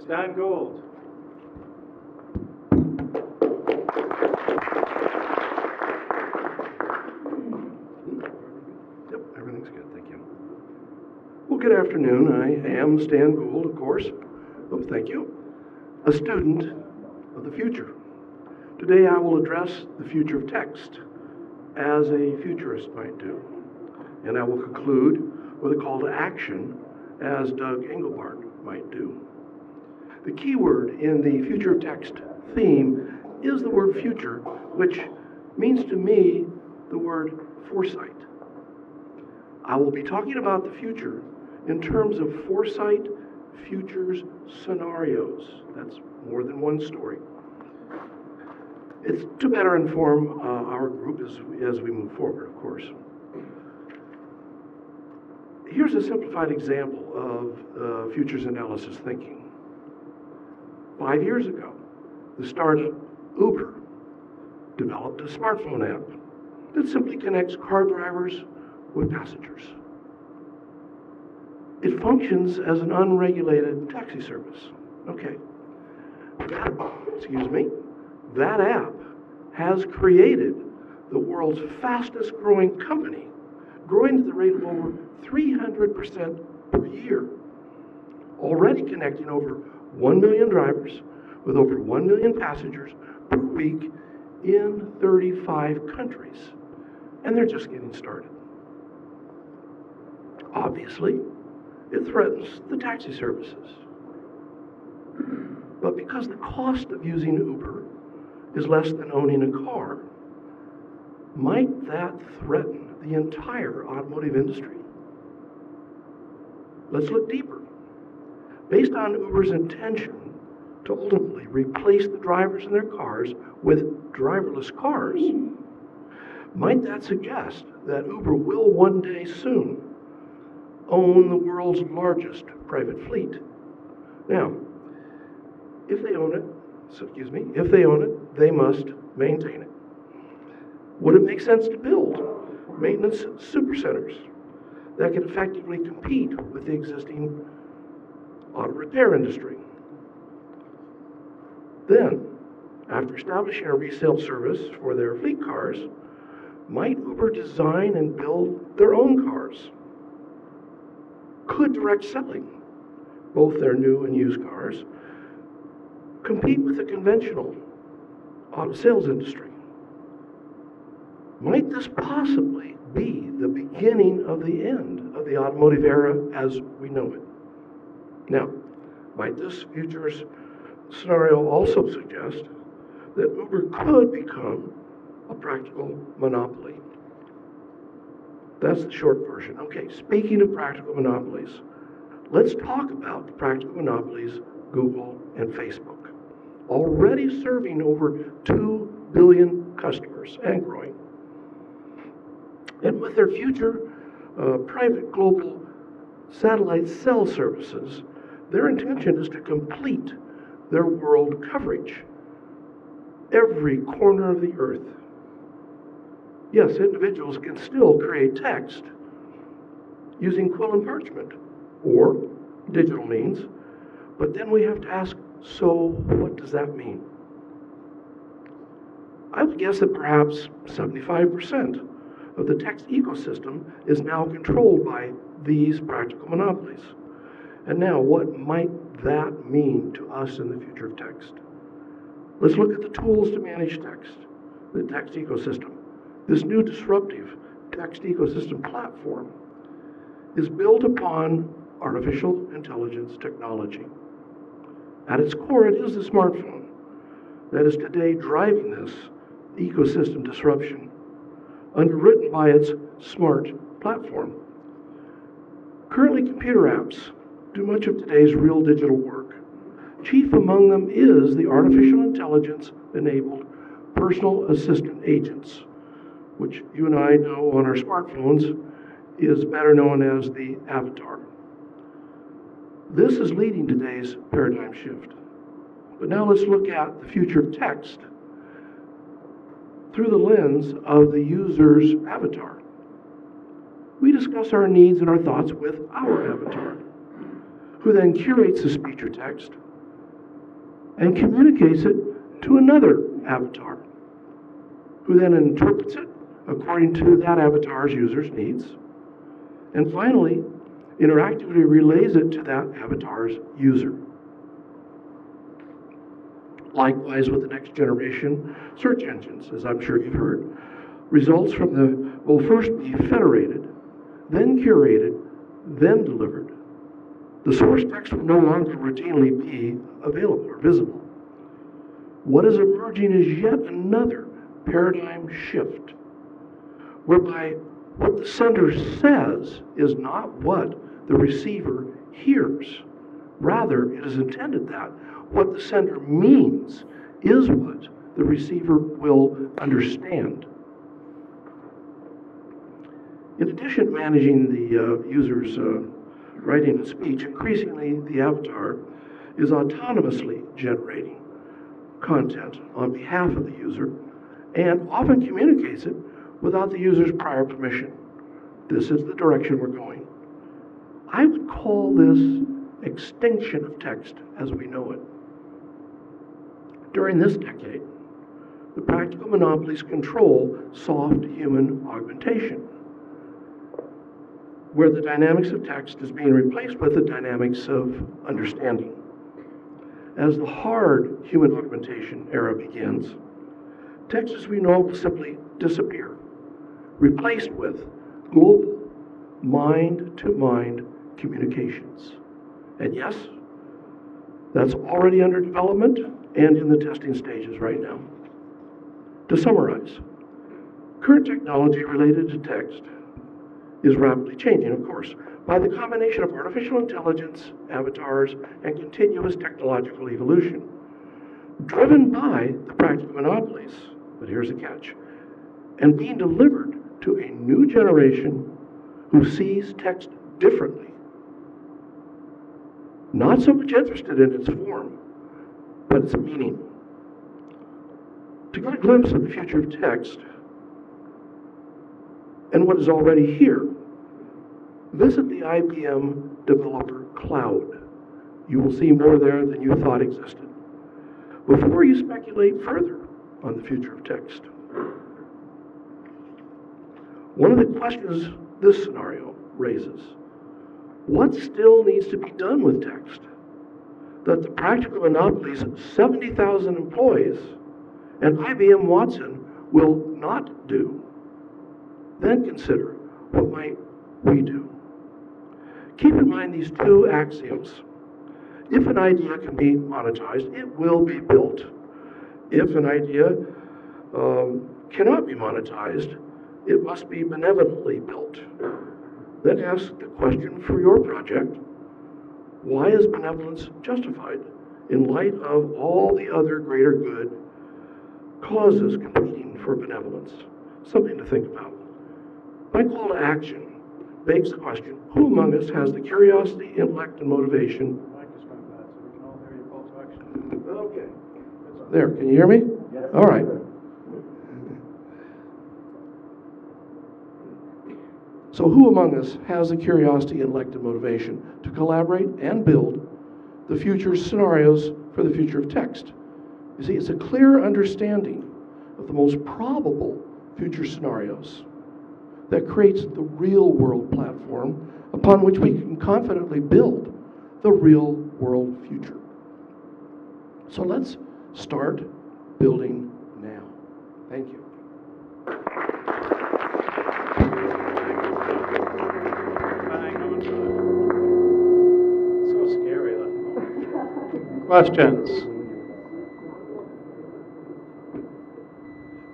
Stan Gould. Yep, everything's good, thank you. Well, good afternoon. I am Stan Gould, of course. Oh, thank you. A student of the future. Today I will address the future of text as a futurist might do. And I will conclude with a call to action as Doug Engelbart might do. The key word in the future of text theme is the word future, which means to me the word foresight. I will be talking about the future in terms of foresight, futures, scenarios. That's more than one story. It's to better inform our group as we move forward, of course. Here's a simplified example of futures analysis thinking. 5 years ago, the startup Uber developed a smartphone app that simply connects car drivers with passengers. It functions as an unregulated taxi service. Okay. That app has created the world's fastest growing company, growing at the rate of over 300% per year, already connecting over 1 million drivers with over 1 million passengers per week in 35 countries. And they're just getting started. Obviously, it threatens the taxi services. But because the cost of using Uber is less than owning a car, might that threaten the entire automotive industry? Let's look deeper. Based on Uber's intention to ultimately replace the drivers in their cars with driverless cars, might that suggest that Uber will one day soon own the world's largest private fleet? Now, if they own it, they must maintain it. Would it make sense to build maintenance supercenters that can effectively compete with the existing auto repair industry? Then, after establishing a resale service for their fleet cars, might Uber design and build their own cars? Could direct selling, both their new and used cars, compete with the conventional auto sales industry? Might this possibly be the beginning of the end of the automotive era as we know it? Now, might this futures scenario also suggest that Uber could become a practical monopoly? That's the short version. Okay, speaking of practical monopolies, let's talk about the practical monopolies Google and Facebook, already serving over 2 billion customers and growing. And with their future private global satellite cell services, their intention is to complete their world coverage, every corner of the earth. Yes, individuals can still create text using quill and parchment or digital means, but then we have to ask, so what does that mean? I would guess that perhaps 75% of the text ecosystem is now controlled by these practical monopolies. And now, what might that mean to us in the future of text? Let's look at the tools to manage text, the text ecosystem. This new disruptive text ecosystem platform is built upon artificial intelligence technology. At its core, it is the smartphone that is today driving this ecosystem disruption, underwritten by its smart platform. Currently, computer apps do much of today's real digital work. Chief among them is the artificial intelligence-enabled personal assistant agents, which you and I know on our smartphones is better known as the avatar. This is leading today's paradigm shift. But now let's look at the future of text through the lens of the user's avatar. We discuss our needs and our thoughts with our avatar, who then curates the speech or text and communicates it to another avatar, who then interprets it according to that avatar's user's needs, and finally, interactively relays it to that avatar's user. Likewise with the next generation search engines, as I'm sure you've heard. Results from will first be federated, then curated, then delivered. The source text will no longer routinely be available or visible. What is emerging is yet another paradigm shift, whereby what the sender says is not what the receiver hears. Rather, it is intended that what the sender means is what the receiver will understand. In addition to managing the user's writing and speech, increasingly the avatar is autonomously generating content on behalf of the user and often communicates it without the user's prior permission. This is the direction we're going. I would call this extinction of text as we know it. During this decade, the practical monopolies control soft human augmentation, where the dynamics of text is being replaced with the dynamics of understanding. As the hard human augmentation era begins, text as we know it will simply disappear, replaced with global mind-to-mind communications. And yes, that's already under development and in the testing stages right now. To summarize, current technology related to text is rapidly changing, of course, by the combination of artificial intelligence, avatars, and continuous technological evolution, driven by the practical monopolies, but here's the catch, and being delivered to a new generation who sees text differently. Not so much interested in its form, but its meaning. To get a glimpse of the future of text and what is already here, visit the IBM Developer Cloud. You will see more there than you thought existed. Before you speculate further on the future of text, one of the questions this scenario raises: what still needs to be done with text that the practical monopolies, 70,000 employees, and IBM Watson will not do? Then consider, what might we do? Keep in mind these two axioms. If an idea can be monetized, it will be built. If an idea cannot be monetized, it must be benevolently built. Then ask the question for your project: why is benevolence justified in light of all the other greater good causes competing for benevolence? Something to think about. My call to action begs the question: who among us has the curiosity, intellect, and motivation? Mic is going bad, so we can all hear your call to action. Okay. There, can you hear me? Yes. All right. So who among us has the curiosity, intellect, and motivation to collaborate and build the future scenarios for the future of text? You see, it's a clear understanding of the most probable future scenarios that creates the real world platform upon which we can confidently build the real world future. So let's start building now. Thank you. So scary. Questions?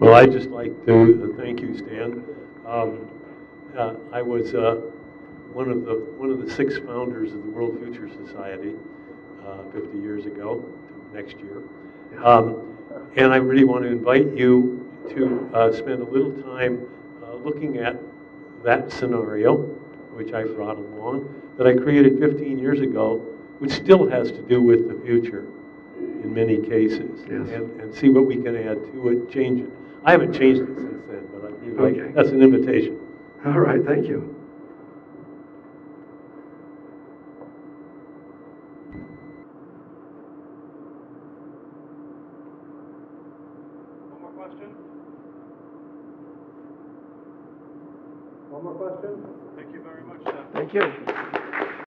Well, I'd just like to thank you, Stan. I was one of the 6 founders of the World Future Society 50 years ago, next year. And I really want to invite you to spend a little time looking at that scenario, which I brought along, that I created 15 years ago, which still has to do with the future in many cases, yes. and see what we can add to it, change it. I haven't changed it since then, but I feel like that's an invitation. All right, thank you. question? One more question? Thank you very much, Seth. Thank you.